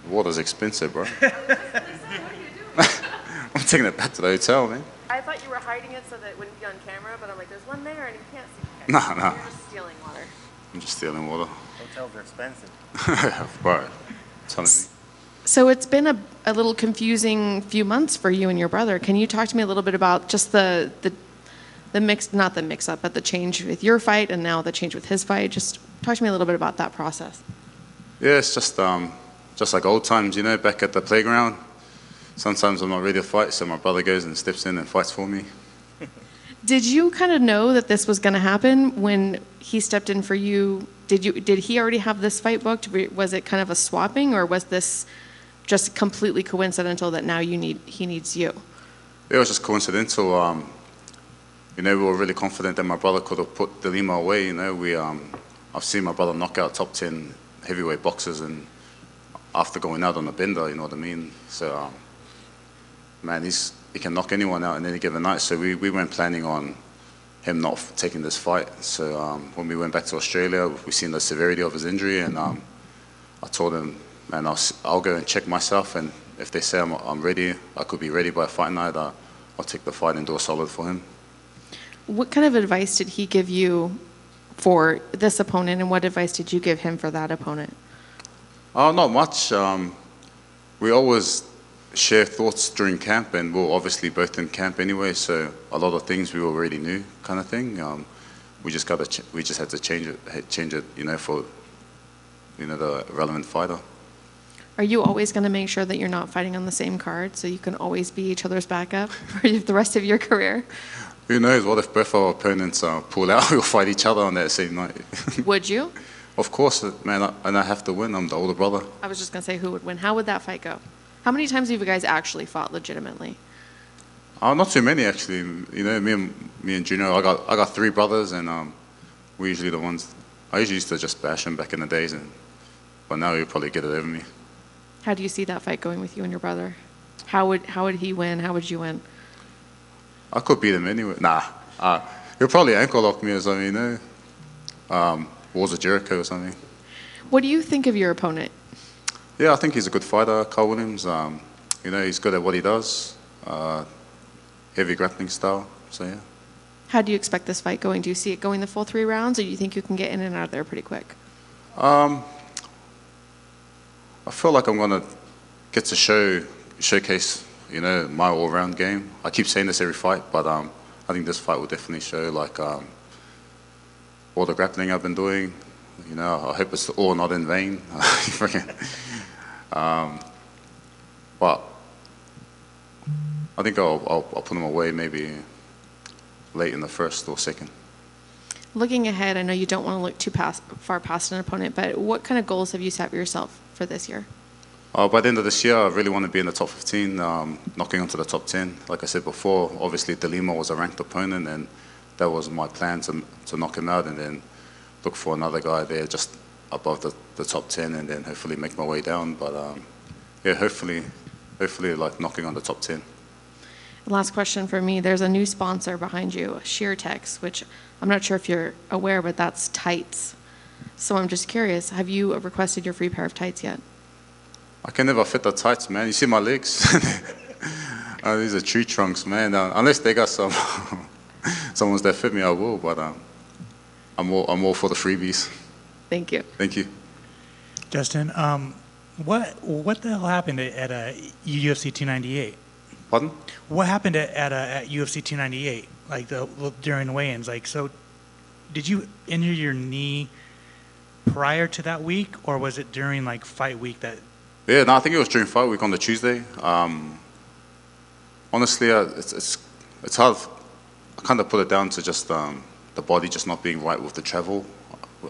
Water's expensive, bro. I'm taking it back to the hotel, man. I thought you were hiding it so that it wouldn't be on camera, but I'm like, there's one there and you can't see. Okay. Nah, nah. You're just stealing water. I'm just stealing water. Hotels are expensive. Bro, telling me. So it's been a little confusing few months for you and your brother. Can you talk to me a little bit about just the mix, not the mix up, but the change with your fight and now the change with his fight? Just talk to me a little bit about that process. Yeah, it's just like old times, you know, back at the playground. Sometimes I'm not ready to fight, so my brother goes and steps in and fights for me. Did you kind of know that this was going to happen when he stepped in for you? Did he already have this fight booked? Was it kind of a swapping, or was this just completely coincidental that now he needs you? It was just coincidental. You know, we were really confident that my brother could have put De Lima away. You know, I've seen my brother knock out top 10 heavyweight boxers, and after going out on a bender, you know what I mean. So, man, he can knock anyone out in any given night. So we weren't planning on him not taking this fight. So when we went back to Australia, we seen the severity of his injury, and I told him, man, I'll go and check myself, and if they say I'm ready, I could be ready by fight night, I'll take the fight and do a solid for him. What kind of advice did he give you for this opponent, and what advice did you give him for that opponent? Not much. We always share thoughts during camp, and we're obviously both in camp anyway, so a lot of things we already knew, kind of thing. We just had to change it, you know, for the relevant fighter. Are you always going to make sure that you're not fighting on the same card so you can always be each other's backup for the rest of your career? Who knows? What if both our opponents pull out? We'll fight each other on that same night. Would you? Of course, man, and I have to win. I'm the older brother. I was just going to say, who would win? How would that fight go? How many times have you guys actually fought legitimately? Not too many, actually. You know, me and Junior, I got three brothers, and we're usually the ones. I usually used to just bash him back in the days, but now he'll probably get it over me. How do you see that fight going with you and your brother? How would he win? How would you win? I could beat him anyway. Nah, he'll probably ankle lock me or something, you know. Wars of Jericho or something. What do you think of your opponent? Yeah, I think he's a good fighter, Carl Williams. You know, he's good at what he does. Heavy grappling style, so yeah. How do you expect this fight going? Do you see it going the full 3 rounds, or do you think you can get in and out of there pretty quick? I feel like I'm gonna get to showcase, you know, my all-round game. I keep saying this every fight, but I think this fight will definitely show like all the grappling I've been doing. You know, I hope it's all not in vain. But I think I'll put him away maybe late in the first or second. Looking ahead, I know you don't want to look too far past an opponent, but what kind of goals have you set for yourself for this year? By the end of this year, I really want to be in the top 15, knocking onto the top 10. Like I said before, obviously De Lima was a ranked opponent, and that was my plan to knock him out and then look for another guy there just above the top 10 and then hopefully make my way down. But yeah, hopefully like knocking on the top 10. Last question for me. There's a new sponsor behind you, SheerTex, which I'm not sure if you're aware, but that's tights. So I'm just curious, have you requested your free pair of tights yet? I can never fit the tights, man. You see my legs? These are tree trunks, man. Unless they got someone's that fit me, I will. But I'm all for the freebies. Thank you. Thank you. Justin, what the hell happened at UFC 298? Pardon? What happened at UFC 298? Like during the weigh-ins? Like, so, did you injure your knee prior to that week, or was it during like fight week that? Yeah, no, I think it was during fight week on the Tuesday. Honestly, it's hard. I kind of put it down to just the body just not being right with the travel.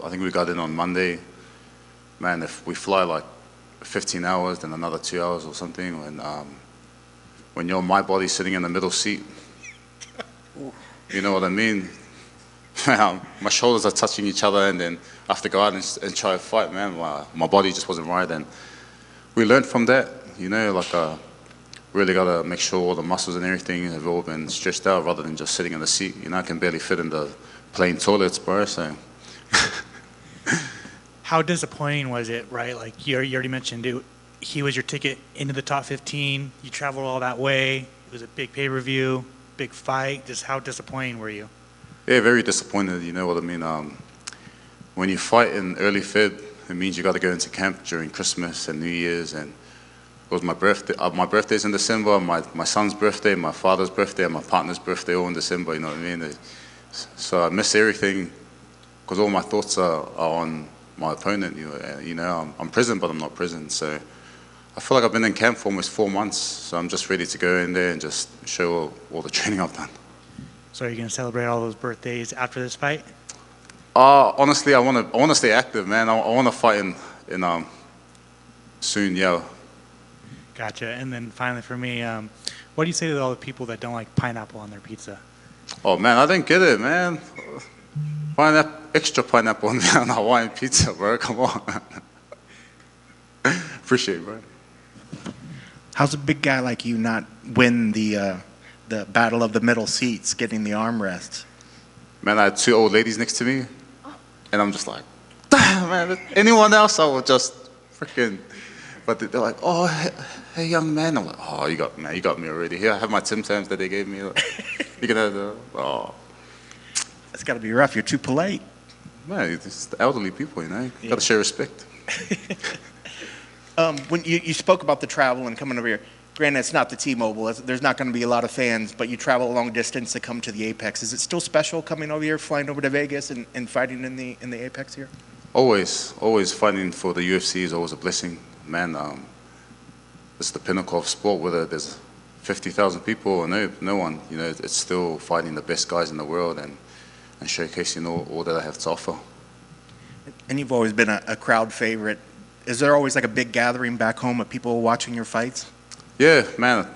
I think we got in on Monday. Man, if we fly like 15 hours, then another 2 hours or something, when you're my body sitting in the middle seat, you know what I mean? My shoulders are touching each other, and then I have to go out and try to fight, man. My body just wasn't right, and we learned from that, you know, like really got to make sure all the muscles and everything have all been stretched out rather than just sitting in the seat. You know, I can barely fit in the plane toilets, bro, so. How disappointing was it, right? Like you already mentioned it, he was your ticket into the top 15. You traveled all that way. It was a big pay-per-view, big fight. Just how disappointing were you? Yeah, very disappointed. You know what I mean? When you fight in early Feb, it means you got to go into camp during Christmas and New Year's, and it was my birthday. My birthday's in December. My son's birthday, my father's birthday, and my partner's birthday all in December. You know what I mean? So I miss everything because all my thoughts are on my opponent. You know, I'm prison, but I'm not prison. So I feel like I've been in camp for almost 4 months. So I'm just ready to go in there and just show all the training I've done. So are you going to celebrate all those birthdays after this fight? Honestly, I want to stay active, man. I want to fight in soon, yeah. Gotcha. And then finally for me, what do you say to all the people that don't like pineapple on their pizza? Oh man, I didn't get it, man. Extra pineapple on the Hawaiian pizza, bro. Come on. Appreciate it, bro. How's a big guy like you not win the battle of the middle seats, getting the armrests? Man, I had 2 old ladies next to me, and I'm just like, damn, man. Anyone else, I would just freaking. But they're like, oh, hey, young man. I'm like, oh, you got me already. Here, I have my Tim Tams that they gave me. You can have the. Oh, That's got to be rough. You're too polite. man, it's the elderly people, you know. Yeah. Got to show respect. When you spoke about the travel and coming over here, granted, it's not the T-Mobile. There's not going to be a lot of fans, but you travel a long distance to come to the Apex. Is it still special coming over here, flying over to Vegas and fighting in the Apex here? Always fighting for the UFC is always a blessing, man. It's the pinnacle of sport. Whether there's 50,000 people or no one, you know, it's still fighting the best guys in the world and showcasing all that I have to offer. And you've always been a crowd favorite. Is there always like a big gathering back home of people watching your fights? Yeah, man.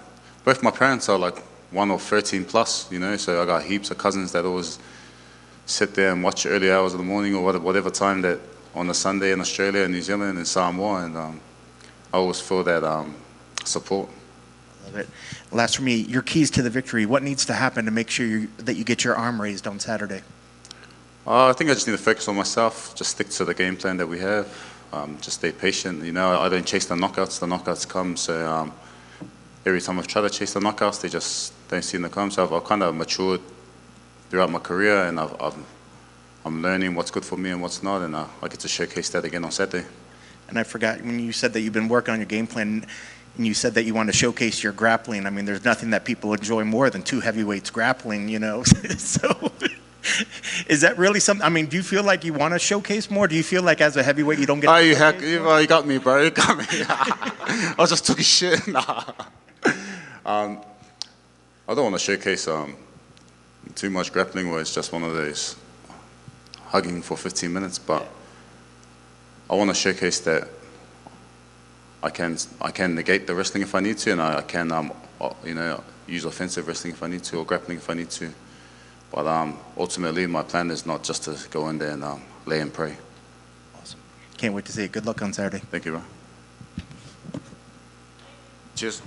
Both my parents are like 1 or 13 plus, you know, so I got heaps of cousins that always sit there and watch early hours of the morning or whatever time that on a Sunday in Australia and New Zealand and Samoa, and I always feel that support. Love it. Last for me, your keys to the victory. What needs to happen to make sure that you get your arm raised on Saturday? I think I just need to focus on myself, just stick to the game plan that we have, just stay patient. You know, I don't chase the knockouts come, so every time I've tried to chase the knockouts, they just don't seem to come. So I've kind of matured throughout my career, and I'm learning what's good for me and what's not, and I get to showcase that again on Saturday. And I forgot, when you said that you've been working on your game plan, and you said that you want to showcase your grappling, I mean, there's nothing that people enjoy more than 2 heavyweights grappling, you know? So is that really something? I mean, do you feel like you want to showcase more? Do you feel like as a heavyweight you don't get You got me, bro. You got me. I was just talking shit. Nah. I don't want to showcase too much grappling where it's just one of those hugging for 15 minutes, but I want to showcase that I can negate the wrestling if I need to, and I can use offensive wrestling if I need to, or grappling if I need to. But ultimately, my plan is not just to go in there and lay and pray. Awesome. Can't wait to see it. Good luck on Saturday. Thank you, bro. Cheers.